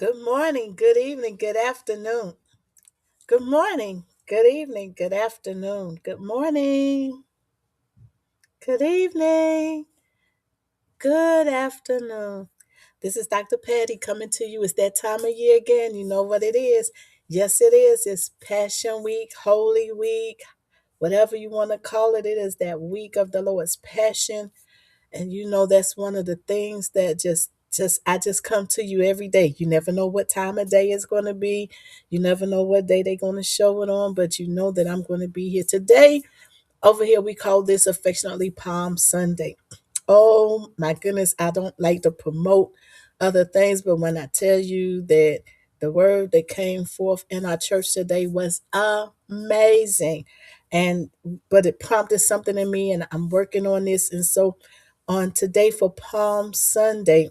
Good morning, good evening, good afternoon. Good morning, good evening, good afternoon. Good morning, good evening, good afternoon. This is Dr. Patty coming to you. It's that time of year again. You know what it is. Yes, it is. It's Passion Week, Holy Week, whatever you want to call it. It is that week of the Lord's Passion. And you know that's one of the things that just I just come to you every day. You never know what time of day it's going to be. You never know what day they're going to show it on, but you know that I'm going to be here today. Over here we call this affectionately Palm Sunday. Oh my goodness, I don't like to promote other things, but when I tell you that the word that came forth in our church today was amazing. And but it prompted something in me and I'm working on this. And so on today for Palm Sunday,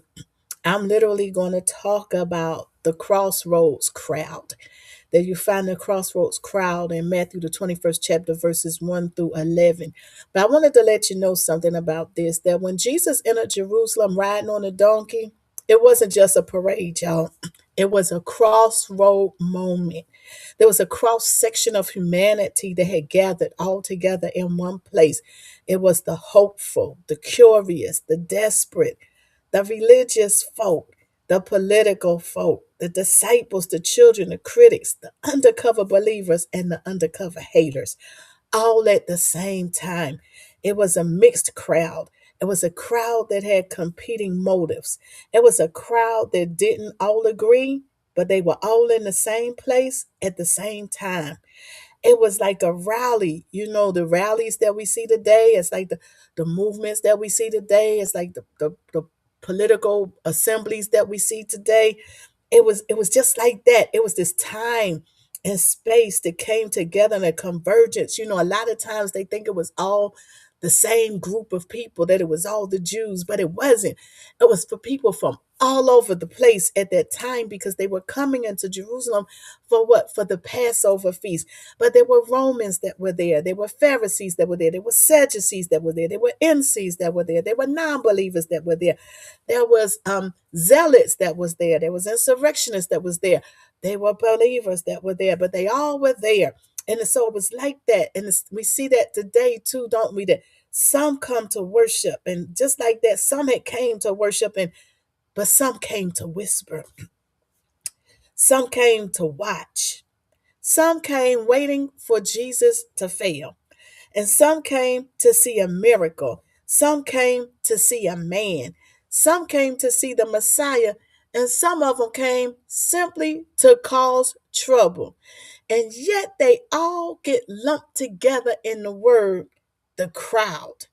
I'm literally going to talk about the Crossroads crowd. That you find the Crossroads crowd in Matthew the 21st chapter, verses 1 through 11. But I wanted to let you know something about this, that when Jesus entered Jerusalem riding on a donkey, it wasn't just a parade, y'all. It was a crossroad moment. There was a cross section of humanity that had gathered all together in one place. It was the hopeful, the curious, the desperate, the religious folk, the political folk, the disciples, the children, the critics, the undercover believers, and the undercover haters, all at the same time. It was a mixed crowd. It was a crowd that had competing motives. It was a crowd that didn't all agree, but they were all in the same place at the same time. It was like a rally. You know, the rallies that we see today, it's like the movements that we see today, it's like the political assemblies that we see today. It was just like that. It was this time and space that came together in a convergence. You know, a lot of times they think it was all the same group of people, that it was all the Jews, but it wasn't. It was for people from all over the place at that time, because they were coming into Jerusalem for what? For the Passover feast. But there were Romans that were there. There were Pharisees that were there. There were Sadducees that were there. There were NCs that were there. There were non-believers that were there. There was zealots that was there. There was insurrectionists that was there. They were believers that were there, but they all were there. And so it was like that. And we see that today too, don't we? That some come to worship. And just like that, some had came to worship, and but some came to whisper. Some came to watch. Some came waiting for Jesus to fail. And some came to see a miracle. Some came to see a man. Some came to see the Messiah. And some of them came simply to cause trouble. And yet they all get lumped together in the word, the crowd.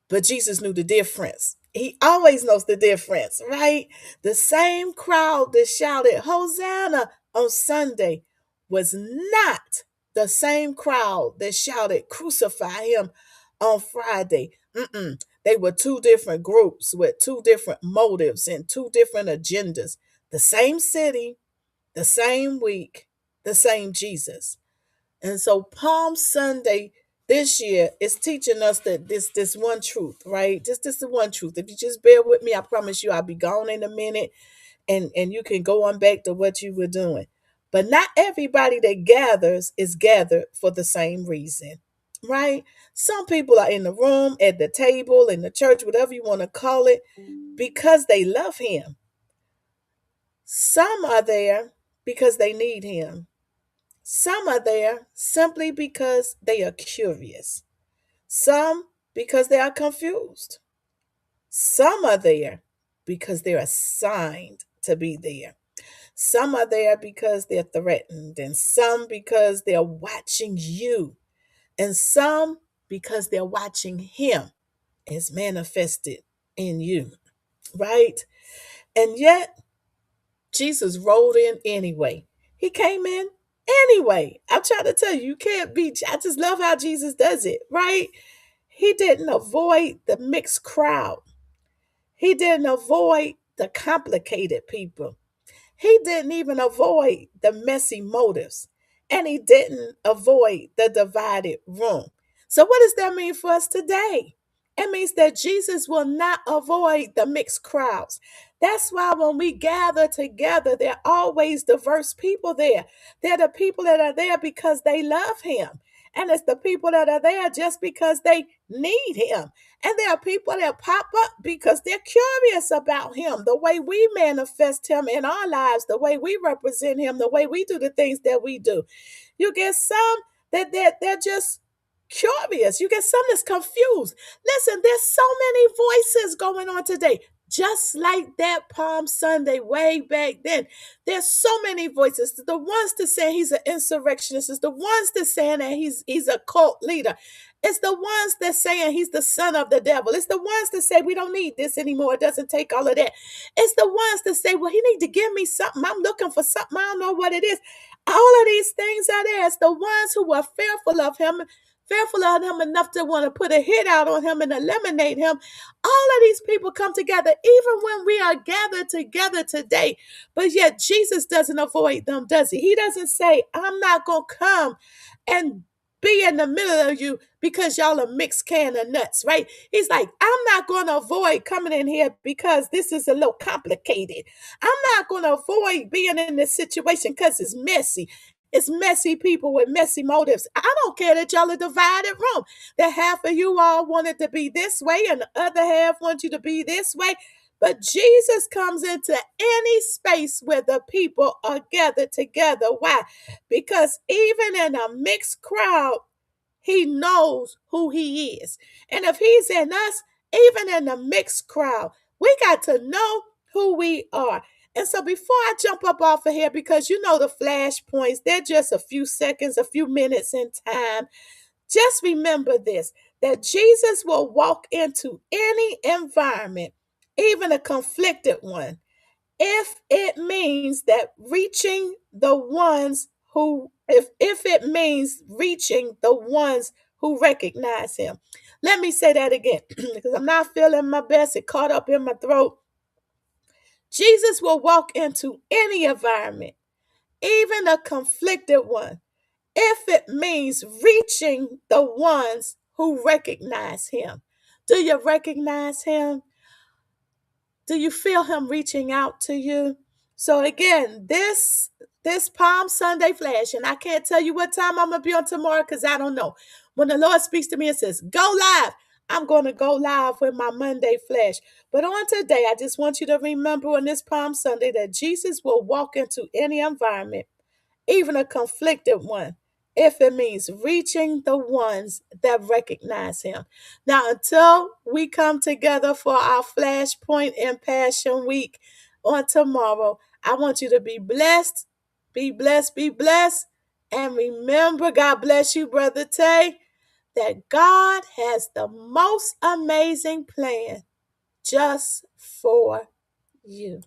But Jesus knew the difference. He always knows the difference, right? The same crowd that shouted, Hosanna on Sunday was not the same crowd that shouted, Crucify him on Friday. They were two different groups with two different motives and two different agendas. The same city, the same week, the same Jesus. And so Palm Sunday this year is teaching us that this one truth, right? Just this the one truth. If you just bear with me, I promise you I'll be gone in a minute, and you can go on back to what you were doing. But not everybody that gathers is gathered for the same reason, right? Some people are in the room, at the table, in the church, whatever you want to call it, because they love him. Some are there because they need him. Some are there simply because they are curious. Some because they are confused. Some are there because they're assigned to be there. Some are there because they're threatened, and some because they're watching you, and some because they're watching him as manifested in you, right? And yet, Jesus rolled in anyway. He came in anyway. I'm trying to tell you, you can't beat. I just love how Jesus does it, right? He didn't avoid the mixed crowd. He didn't avoid the complicated people. He didn't even avoid the messy motives. And he didn't avoid the divided room. So, what does that mean for us today? It means that Jesus will not avoid the mixed crowds. That's why when we gather together, there are always diverse people there. They're the people that are there because they love him. And it's the people that are there just because they need him. And there are people that pop up because they're curious about him, the way we manifest him in our lives, the way we represent him, the way we do the things that we do. You get some they're just curious. You get some that's confused. Listen, there's so many voices going on today. Just like that Palm Sunday way back then. There's so many voices. The ones that say he's an insurrectionist. It's the ones that saying that he's a cult leader. It's the ones that saying he's the son of the devil. It's the ones that say we don't need this anymore. It doesn't take all of that. It's the ones that say, well, he need to give me something. I'm looking for something. I don't know what it is. All of these things are there. It's the ones who are fearful of him enough to want to put a hit out on him and eliminate him. All of these people come together, even when we are gathered together today. But yet Jesus doesn't avoid them, does he? He doesn't say, I'm not going to come and be in the middle of you because y'all a mixed can of nuts, right? He's like, I'm not going to avoid coming in here because this is a little complicated. I'm not going to avoid being in this situation because it's messy. It's messy people with messy motives. I don't care that y'all are divided room. That half of you all wanted to be this way and the other half want you to be this way. But Jesus comes into any space where the people are gathered together. Why? Because even in a mixed crowd, he knows who he is. And if he's in us, even in the mixed crowd, we got to know who we are. And so before I jump up off of here, because you know the flash points, they're just a few seconds, a few minutes in time. Just remember this, that Jesus will walk into any environment, even a conflicted one, if it means that reaching the ones who if it means reaching the ones who recognize him. Let me say that again because I'm not feeling my best. It caught up in my throat. Jesus will walk into any environment, even a conflicted one, if it means reaching the ones who recognize him. Do you recognize him? Do you feel him reaching out to you? So again, this Palm Sunday flash, and I can't tell you what time I'm gonna be on tomorrow because I don't know. When the Lord speaks to me and says, go live, I'm gonna go live with my Monday flash. But on today, I just want you to remember on this Palm Sunday that Jesus will walk into any environment, even a conflicted one, if it means reaching the ones that recognize him. Now, until we come together for our flashpoint in Passion Week on tomorrow, I want you to be blessed, be blessed, be blessed. And remember, God bless you, Brother Tay, that God has the most amazing plan just for you.